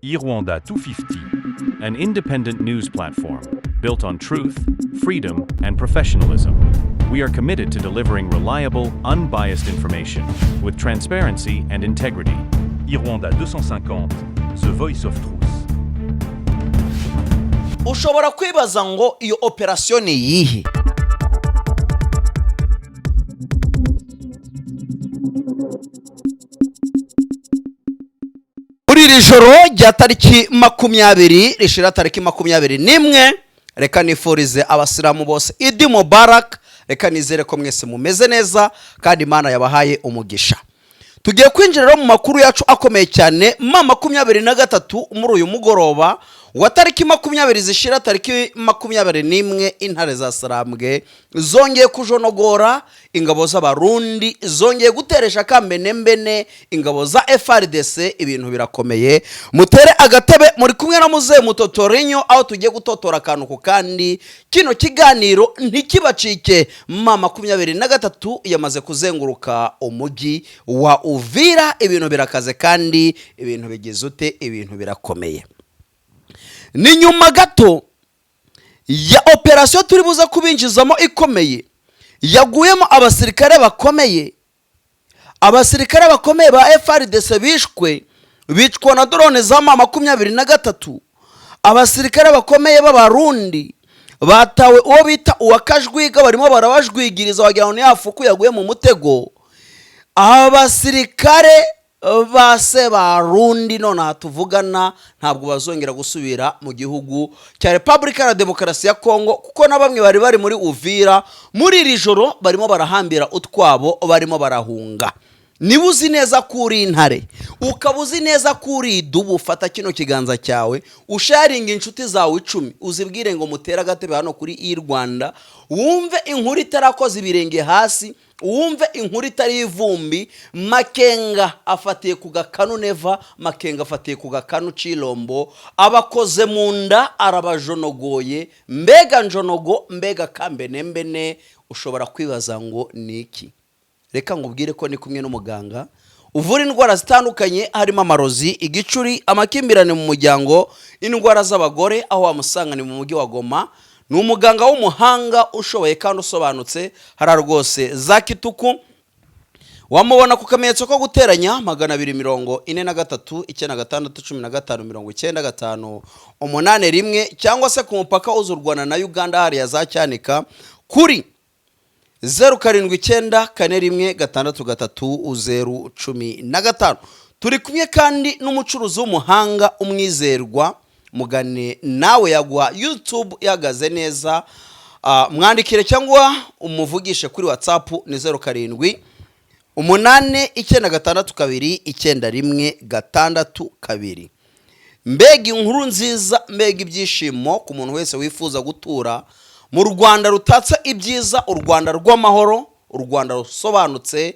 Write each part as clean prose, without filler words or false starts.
Irwanda 250, an independent news platform built on truth, freedom, and professionalism. We are committed to delivering reliable, unbiased information with transparency and integrity. Irwanda 250, The Voice of Truth. Ushobora kwibaza ngo iyo operation ni yihe? Iri joro rya tariki 20 rishira tariki 21 reka nifurize abasilamu bose Idi Mubarak. Reka nizere ko mwese mumeze neza kandi Imana yabahaye umugisha. Tugiye kwinjira mu makuru yacu akomeye cyane 23 muri uyu mugoroba wa tariki 20 zishira tariki 21 intare za Sarambwe zongeye kujonogora ingabo z'abarundi, zongeye guteresha kambenembene ingabo za FRDC. Ibintu birakomeye, mutere agatebe muri kumwe na Muze Mutotorinyo aho tugiye gutotora akantu ku kandi. Kino kiganiro ntikibacike. 23 yamaze kuzenguruka umugi wa Uvira. Ibintu birakaze kandi ibintu bigize ute, ibintu birakomeye. Ni nyuma gato ya operation turi buza kubinjizamo ikomeye yaguyemo abasirikare bakomeye. Abasirikare bakomeye ba FRDC bicwa na drone za 23. Abasirikare bakomeye b'abarundi batawe uwo bita uwakajwiga, barimo barabajwigiriza wagira ngo ni afuku yaguye mu mutego. Abasirikare base barundi none tuvugana ntabwo bazongera gusubira mu gihugu cya Republika ya Demokarasi ya Kongo, kuko na bamwe bari muri Uvira muri iri joro barimo barahambira utwabo, barimo barahunga. Nibuzi neza kuri intare, ukabuzi neza kuri dubu, fata kino kiganza cyawe usharinga inshuti zawe 10 uzibwire ngo mutera agatebe hano kuri Irwanda, wumve inkuru itarakoze ibirenge hasi, wumve inkuru itari ivumbi. Makenga afatiye ku gakanu Neva, Makenga afatiye ku gakanu Chilombo, abakoze munda arabajonogoye. Mbega njonogo, mbega kambenembene. Ushobora kwibaza ngo niki? Reka ngubwire ko ni kumwe n'umuganga uvura indwara zitandukanye, harimo amarozi, igicuri, amakimbirane mu muryango, indwara z'abagore. Aho wamusanga ni mu mujyi wa Goma. Ni umuganga w'umuhanga ushoboye kandi usobanutse. Hara rwose za Kituku wamubona ku kamenyetso ko guteranya 243 96 15 cyangwa se ku mupaka uzu Rwanda na Uganda hari ya za Cyanika kuri 0794163015. Turi kumwe kandi n'umucuruzi w'umuhanga umwizerwa, mugane nawe yagwa YouTube yagaze neza. Mwandikire cyangwa umuvugishe kuri WhatsApp ni 0789629162. Mbega inkuru nziza, mbega ibyishimo ku muntu wese wifuza gutura mu Rwanda rutatse ibyiza, u Rwanda rw'amahoro, u Rwanda rusobanutse.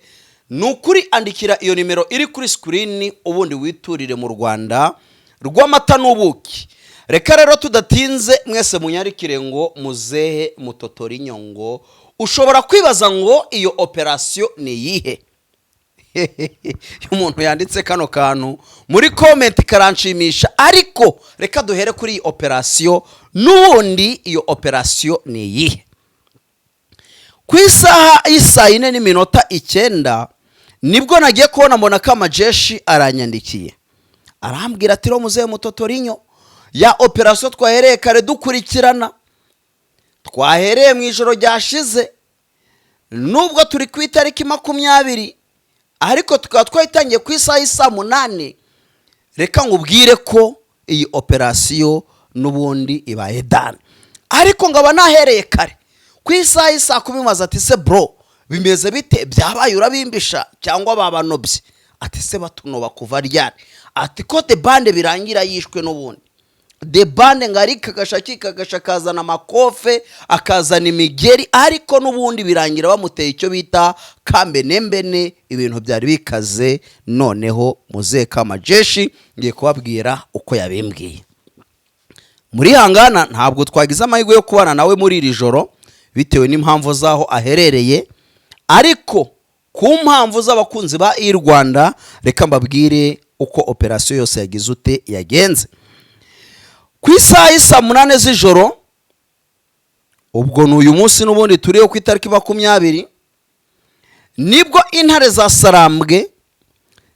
Nukuri andikira iyo nimero iri kuri screen ubundi witurire mu Rwanda rw'amata n'ubuki. Reka rero tudatinze mwese munyarikire ngo Muzehe Mutotorinyo ngo ushobora kwibaza ngo iyo operation ni yihe? Umuntu yanditse kano kantu muri comment karanshimisha, ariko reka duhere kuri iyi operation. Nubundi iyo operation ni yihe? Ku isaha y'isa 4:09 nibwo nagiye kubona mbona kama jeshi aranyandikiye arambwira ati ro Muzehe Mutotorinyo, ya operation twahereye kare dukurikirana, twahereye mu ijoro ryashize, nubwo turi ku itariki 20 ariko tukaba twayitangiye ku isaha y'isa 8. Reka ngubwire ko iyi operation nubundi ibaye dane, ariko ngaba nahereye kare ku isaha y'isa 10 maze ati se bro bimeze bite, byabaye urabimbisha cyangwa babanobye? Ati se batunoba kuva ryari? Ati ko de bande birangira yishwe n'ubundi. De bande ngarika kagashakazana makofe akazana imigeri, ariko n'ubundi birangira bamuteye icyo bita kambenembene. Ibintu byari bikaze. Noneho Muzehe Kamajeshi ngiye kubabwira uko yabimbwiye. Muri hangana ntabwo twagize amahirwe yo kubana nawe muri iri joro bitewe n'impamvu zaho aherereye, ariko ku mpamvu z'abakunzi ba Irwanda reka mbabwire uko operasiyo yose yagize ute yagenze. Ku isaha y'isa 8 z'ijoro, ubwo n'uyu munsi n'ubundi turiho ku itariki 20, nibwo intare za Sarambwe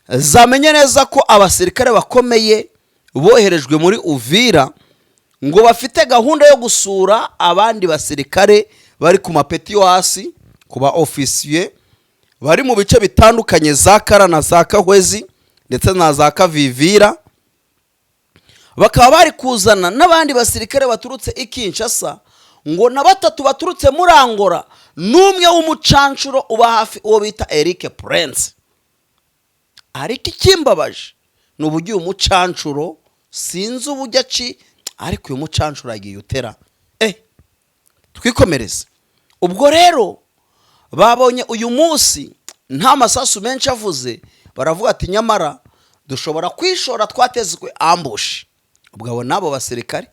zamenye neza ko abasirikare bakomeye boherejwe muri Uvira ngo bafite gahunda yo gusura abandi basirikare bari ku mapeti yo hasi, kuba officier bari mu bice bitandukanye za Kara na za Kahwezi ndetse na za Kavivira. Bakaba bari kuzana n'abandi basirikare baturutse i Kinshasa, ngo na batatu baturutse muri Angola, n'umwe w'umucancuro uba hafi uwo bita Eric Prince. Ariko ikimbabaje n'uburyo umucancuro sinzi ubujya ci, ariko uyu mucancuro agiye utera twikomereze. Ubwo rero babonye uyu munsi nta masasu menshi avuze, baravuga ati nyamara dushobora kwishora twatezwe ambush. Ubwo abo nabo basirikare,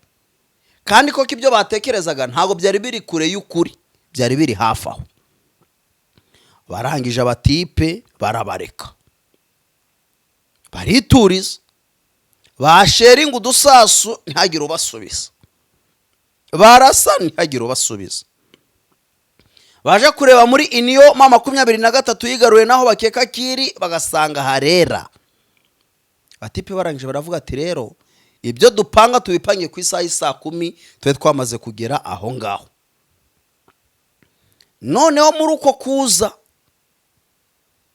kandi koko ibyo batekerezaga ntago byari biri kure y'ukuri, byari biri hafi aho. Barangije abatipe barabareka, barituriza, basheringa udusasu ntihagire ubasubiza, barasa ntihagire ubasubiza. Baje kureba muri Iniyo 23 yigaruye naho bakeka kiri, bagasanga harera. Batipe barangije baravuga ati rero ibyo dupanga tubipangiye ku isaha y'isa 10 twe twamaze kugera aho ngaho. Noneho muri uko kuza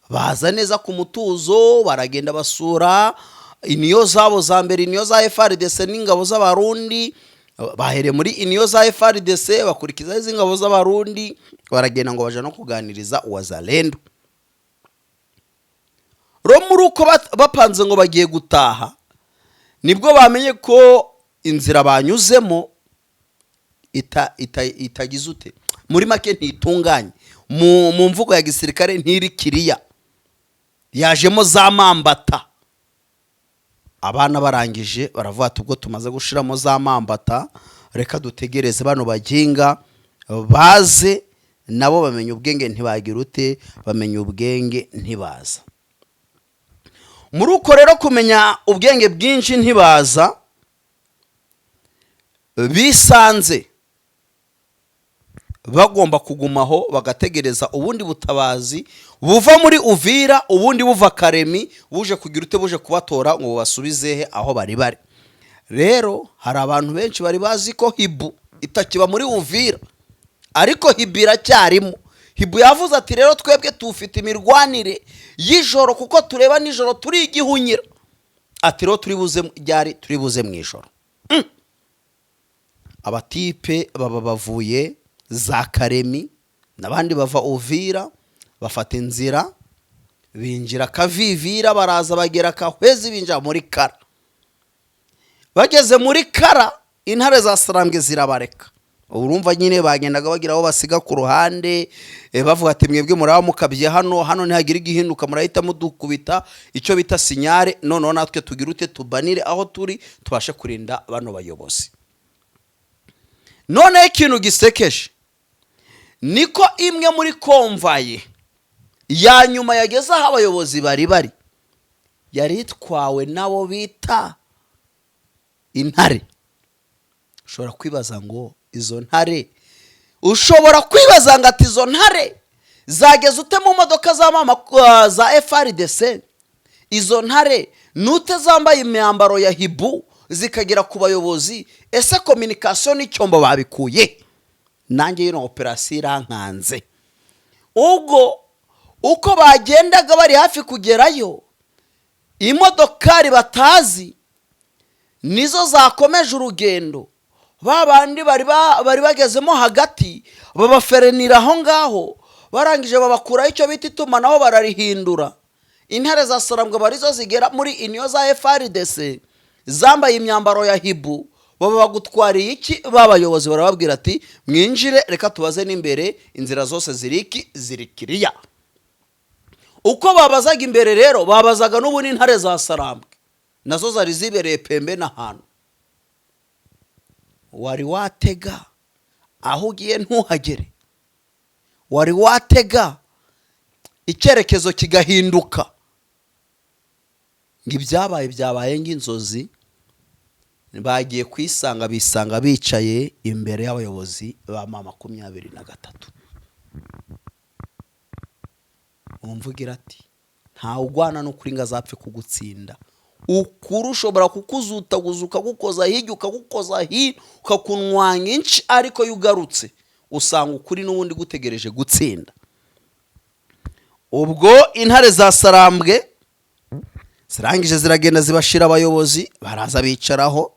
baza neza ku mutuzo, baragenda basura Iniyo zabo za mbere, Iniyo za FARDC n'ingabo z'abarundi. Bahere muri Iniyo za FARDC bakurikiza izingabo z'abarundi, baragenda ngo baje no kuganiriza uwazalendo. Ro muri uko bapanze ngo bagiye gutaha, nibwo bamenye ko inzira banyuzemo itagize ute, muri make ntitunganye, mu mvugo ya gisirikare ntiri kiriya, yajemo za mambata. Abana barangije baravuga ati ubwo tumaze gushiramo za mambata, reka dutegereze bano baginga baze nabo bamenye ubwenge ntibagira ute, bamenye ubwenge ntibaza. Muri uko rero kumenya ubwenge bwinshi ntibaza, bisanze bagomba kugumaho bagategereza ubundi butabazi buva muri Uvira, ubundi buva Karemi, buje kugira ute, buje kubatora ngo basubizehe aho bari bari. Rero hari abantu benshi bari bazi ko Hibu itakiba muri Uvira, ariko Hibu iracyarimo. Hibu yavuze ati rero twebwe tufite imirwanire y'ijoro, kuko tureba nijoro turi igihunyira. Ati rero turi buze mu ijoro. Abatipe baba bavuye za Karemi nabandi bava Uvira, bafata inzira binjira Kavivira, baraza bagera Kahwezi, binjira muri Kara. Bageze muri Kara, intare za Sarambwe zirabareka. Urumva nyine bagendaga bagira aho basiga ku ruhande, bavuga ati mwebwe muraba mukabye hano ntihagira igihinduka, murahita mudukubita icyo bita sinyare, none natwe tugira ute tubanire aho turi, tubashe kurinda bano bayobozi. None ikintu gisekeje niko imwe muri konvaye ya nyuma yageze aho abayobozi bari yari itwawe nabo bita intare. Ushobora kwibaza ngo izo ntare, ushobora kwibaza ngo ati izo ntare zageze ute mu modoka za FARDC, izo ntare nute zambaye imyambaro ya Hibu zikagera ku bayobozi, ese communication n'icyombo babikuye? Nanjye yino operasiyo irankanze. Ubwo uko bagendaga bari hafi kugerayo, imodokari batazi nizo zakomeje urugendo. Babandi bari bagezemo hagati babaferenira aho ngaho, barangije babakuraho icyo bita itumanaho bararihindura. Intare za Sarambwe barizo zigera muri Iniyo za FARDC zambaye imyambaro ya Hibu, baba bagutwariye iki? Babayobozi barababwira ati mwinjire, reka tubaze n'imbere, inzira zose zirikiriya. Uko babazaga imbere rero, babazaga n'ubu n'intare za Sarambwe nazo zari zibereye pembe n'ahantu. Wari watega aho ugiye ntuhagere, wari watega icyerekezo kigahinduka, ngo ibyabaye byabaye nk'inzozi, bagiye kwisanga bisanga bicaye imbere y'abayobozi ba M23. umvugira ati nta ugwana no kuri ngazapfe kugutsinda, ukuru ushobora kukuzutaguza ukagukoza hirya ukagukoza hino ukakunwanya inci, ariko yugarutse usanga ukuri n'ubundi gutegereje gutsinda. Ubwo intare za Sarambwe zirangije ziragenda zibashira abayobozi, baraza bicaraho,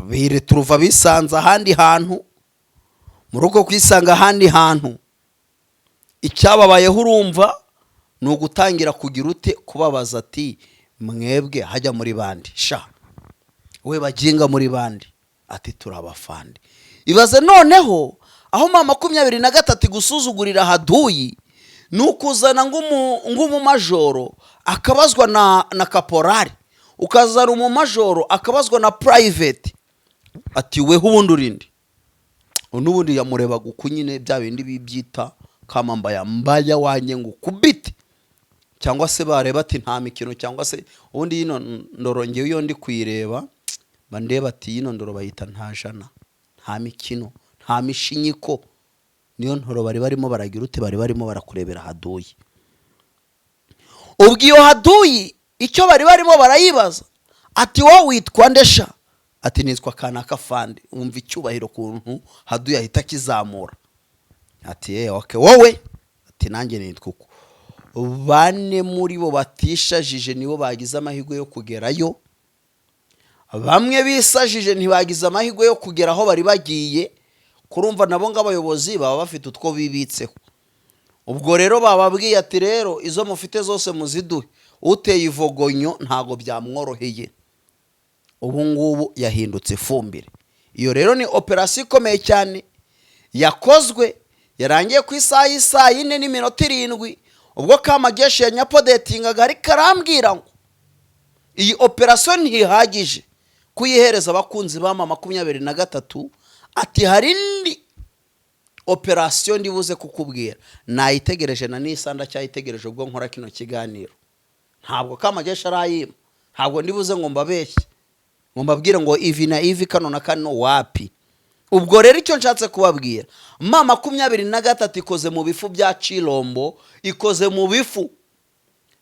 bireturuva bisanze ahandi hantu. Muri uko kwisanga ahandi hantu, icyababayeho urumva ni ugutangira kugira ute kubabaza ati mwebwe hajya muri bandi sha, we baginga muri bandi, ati turabafande. Ibaze noneho aho M23 gusuzugurira haduyi nukuzana ngumu majoro akabazwa na kaporari, ukazana umumajoro akabazwa na private, ati we hubundi urindi unubundi yamureba gukunyine bya bindi bibyita kama mbaya wanye ngo kubite, cyangwa se bareba ati nta mikino, cyangwa se ubundi yino ndoro ngewe iyo ndi kuyireba bandeba ati yino ndoro bayita nta jana, nta mikino, nta mishinyiko, niyo ntoro bari barimo baragira ute, bari barimo barakurebera haduyi. Ubwo iyo haduyi icyo bari barimo barayibaza ati wowe witwa ndesha, ati nitwa Kanaka Fande. Umva icyubahiro kuntu haduyi ahita kizamura, ati okay wowe, ati nanjye nitwa uko. Bane muri bo batishajije nibo bagize amahirwe yo kugerayo, bamwe bisajije ntibagize amahirwe yo kugera aho bari bagiye. Kurumva nabo ng'abayobozi baba bafite utwo bibitseho. Ubwo rero bababwiye ati rero izo mufite zose muziduhe, uteye ivogonyo ntago byamworoheye. Ubu ngubu yahindutse fumbire. Iyo rero ni operasiyo ikomeye cyane yakozwe, yarangiye ku isaha y'isaa 4:07. Ubwo Kamagesha ya nyapodetingaga ari karambwira ngo iyi operasiyo ntihagije kuyihereza abakunzi ba M23, ati hari indi operasiyo ndibuze kukubwira, nayitegereje na nisanda cyayitegereje ubwo nkora kino kiganiro. Ntabwo Kamagesha arayima, ntabwo ndibuze ngo mbabeshye ngo mbabwire ngo ivi na ivi kano na kano wapi. Ubwo rero icyo nshatse kubabwira, M23 ikoze mu bifu bya Chilombo, ikoze mu bifu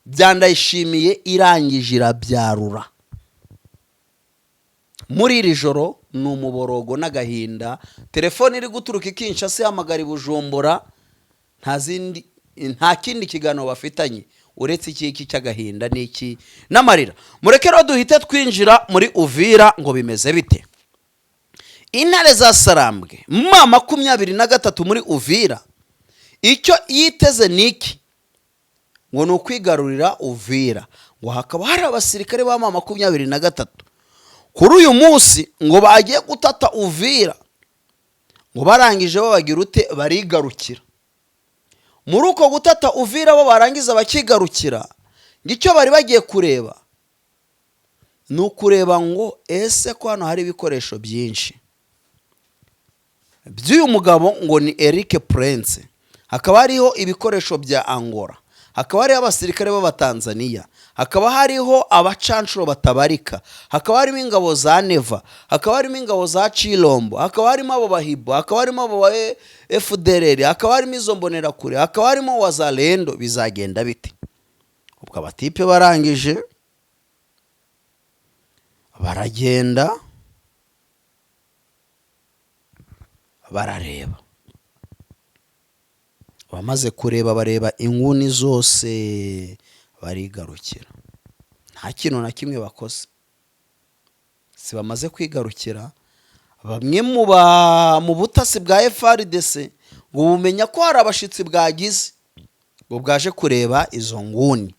bya Ndayishimiye, irangije irabyarura. Muri iri joro ni umuborogo n'agahinda, telefone iri guturuka Kinshasa hamagara Bujumbura, nta kindi kiganiro bafitanye uretse iki cy'agahinda n'iki n'amarira. Mureke rero duhite twinjira muri Uvira ngo bimeze bite. Intare za Sarambwe M23 muri Uvira icyo yiteze niki, ngo ni ukwigarurira Uvira, ngo hakaba hari abasirikare ba M23 kuri uyu munsi ngo bagiye gutata Uvira, ngo barangije babagira ute barigarukira. Muri uko gutata Uvira bo barangiza bakigarukira, ngicyo bari bagiye kureba ni ukureba ngo ese ko hano hari ibikoresho byinshi by'uyu mugabo ngo ni Eric Prince, hakaba hariho ibikoresho bya Angola, hakaba hariho abasirikare b'Abatanzania, hakaba hariho abacanshuro batabarika, hakaba harimo ingabo za Neva, hakaba harimo ingabo za Chilombo, hakaba harimo abo bahibo, hakaba harimo abo ba FDLR, hakaba harimo izo mbonera kure, hakaba harimo wazalendo. Bizagenda bite? Ubwo abatipe barangije baragenda barareba, bamaze kureba bareba inguni zose barigarukira, nta kintu na kimwe bakoze. Si bamaze kwigarukira, bamwe mu butasi bwa FARDC ngo bumenya ko hari abashitsi bwagize ngo bwaje kureba izo nguni.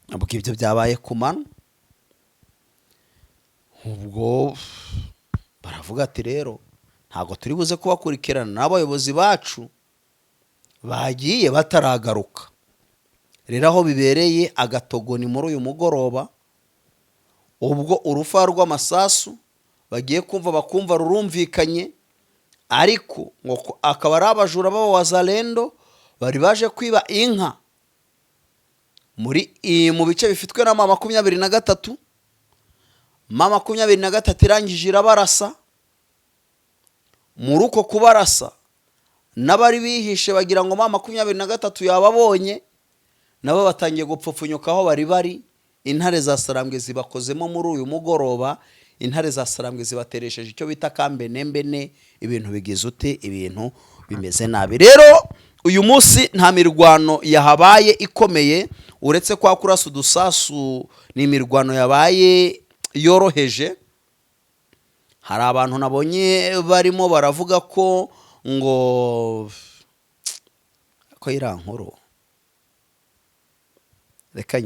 Nabwo ibyo byabaye ku mano. Ubwo baravuga ati rero ntago turi buze kubakurikirana n'abayobozi bacu bagiye bataragaruka. Rero aho bibereye agatogo ni muri uyu mugoroba, ubwo urufa rw'amasasu bagiye kumva bakumva rurumvikanye, ariko ngo akaba ari abajura b'Abazalendo bari baje kwiba inka mu bice bifitwe na mama 23, mama 23 irangije irabarasa. Muri uko kubarasa n'abari bihishe bagira ngo mama 23 yababonye, nabo batangiye gupfupfunyuka aho bari. Intare za Sarambwe zibakozemo muri uyu mugoroba. Intare za Sarambwe zibateresheje icyo bita kambenembene. Ibintu bigize ute, ibintu bimeze nabi. Rero uyu munsi nta mirwano yahabaye ikomeye, uretse kwa kurasa udusasu. Ni imirwano yabaye yoroheje. Hari abantu nabonye barimo baravuga ko ngo ko irankuru. Reka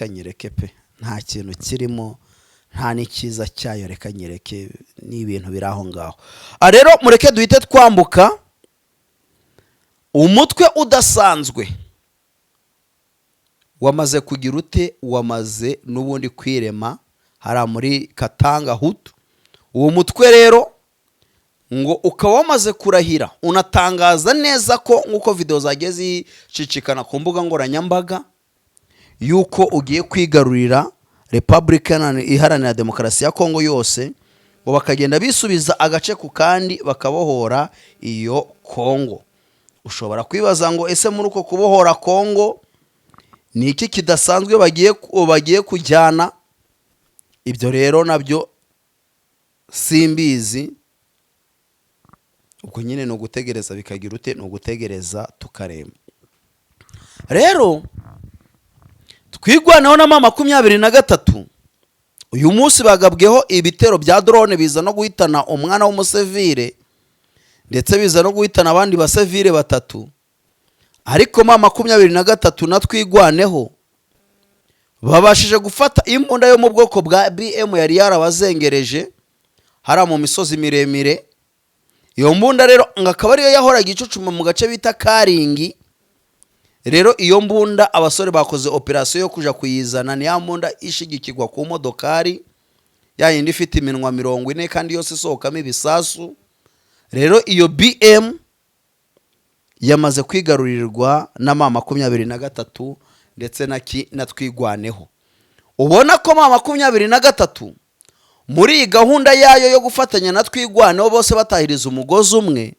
nyereke pe, nta kintu kirimo, nta n'ikiza cyayo. Reka nyereke, ni ibintu biri aho ngaho. Rero mureke duhite twambuka. Umutwe udasanzwe wamaze kugira ute, wamaze n'ubundi kwirema hara muri Katanga Hutu. Uwo mutwe rero ngo ukaba wamaze kurahira, unatangaza neza ko nkuko video zagiye zicicikana ku mbuga ngoranyambaga yuko ugiye kwigarurira Republican Iharanira Demokarasi ya Kongo yose, ngo bakagenda bisubiza agace ku kandi bakabohora iyo Kongo. Ushobora kwibaza ngo ese muri uko kubohora Kongo ni iki kidasanzwe bagiye kujyana? Ibyo rero nabyo simbizi. Ubwo nyine no gutegereza bikagira ute, no gutegereza tukarema. Rero twigwaneho na mama 23. Uyu munsi bagabweho ibitero bya drone biza no guhitana umwana w'umusivile, ndetse biza no guhitana abandi basivile 3. Ariko mama 23 na twigwaneho babashije gufata imbunda yo mu bwoko bwa BM yari yarabazengereje hara mu misozi miremire. Iyo mbunda rero ngakaba ariyo yahoraga icucuma mu gace bita Karingi. Rero iyo mbunda abasore bakoze operation yo kuja kuyizana, ni ya mbunda ishigikirwa ku modokari yayindi ifite iminwa 40 kandi yose isohokamo ibisasu. Rero iyo BM yamaze kwigarurirwa na mama 23 ndetse na twigwaneho. Ubona ko mama 23 muri gahunda yayo yo gufatanya na twigwaneho bose batahiriza umugozi umwe,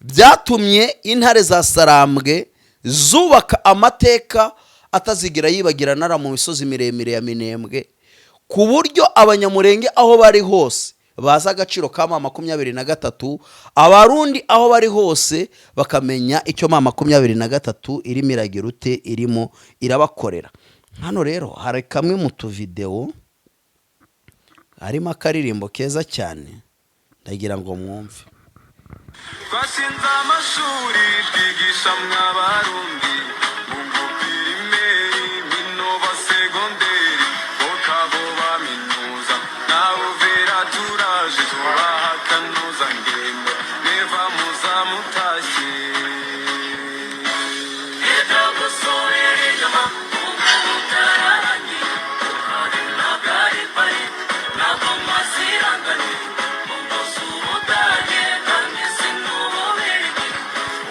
byatumye intare za Sarambwe zubaka amateka atazigira yibagirana mu misozi miremire ya Minembwe, ku buryo abanyamurenge aho bari hose baza agaciro ka mama 23, abarundi aho bari hose bakamenya icyo mama 23 irimo iragira ute, irimo irabakorera. Hano rero hari kamwe mu tuvideo harimo akaririmbo keza cyane, ndagira ngo mwumve. Twashinze amashuri twigisha mw'abarundi mu pirimeri, minova segonderi, bokabo baminuza nawe vera turaje tubaha kanuza ngendo neva muza mutashye. Ejo gusubira inyuma umutararanye uhari nagari pari nako masirangane umusu mutaye kandi sinububiriki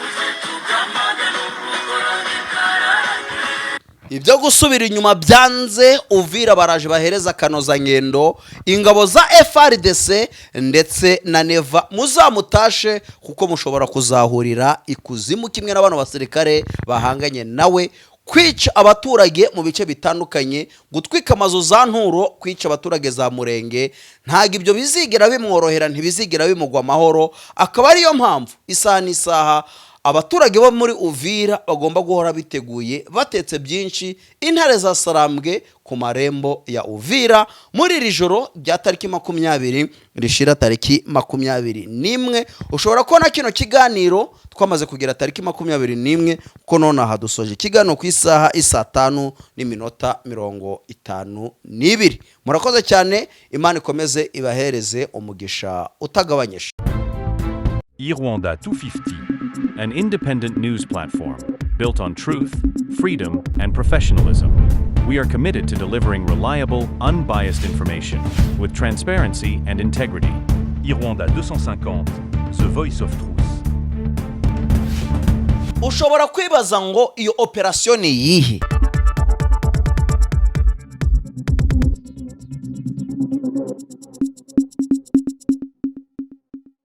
uze tukamagana ukora bikararanye. Ibyo gusubira inyuma byanze, Uvira baraje bahereza kanoza ngendo ingabo za FRDC ndetse na Neva, muzamutashe kuko mushobora kuzahurira ikuzimu kimwe n'abana basirikare bahanganye nawe, kwica abaturage mu bice bitandukanye, gutwika amazu za nturo, kwica abaturage za Murenge. Ntago ibyo bizigera bimworohera, ntibizigera bimugwa amahoro. Akaba ariyo mpamvu isaha n'isaha abaturage bo muri Uvira bagomba guhora biteguye, batetse byinshi intare za Sarambwe ku marembo ya Uvira muri iri joro rya tariki 20 rishira tariki 21. Ushobora kubona kino kiganiro twamaze kugira tariki 21 kuko none aha dusoje ikiganiro ku isaha 5:52. Murakoze cyane, Imana ikomeze ibahereze umugisha utagabanyije. Irwanda 250. An independent news platform built on truth, freedom, and professionalism. We are committed to delivering reliable, unbiased information with transparency and integrity. Irwanda 250. The Voice of Truth. Ushobora kwibaza ngo iyo operation ni yihe?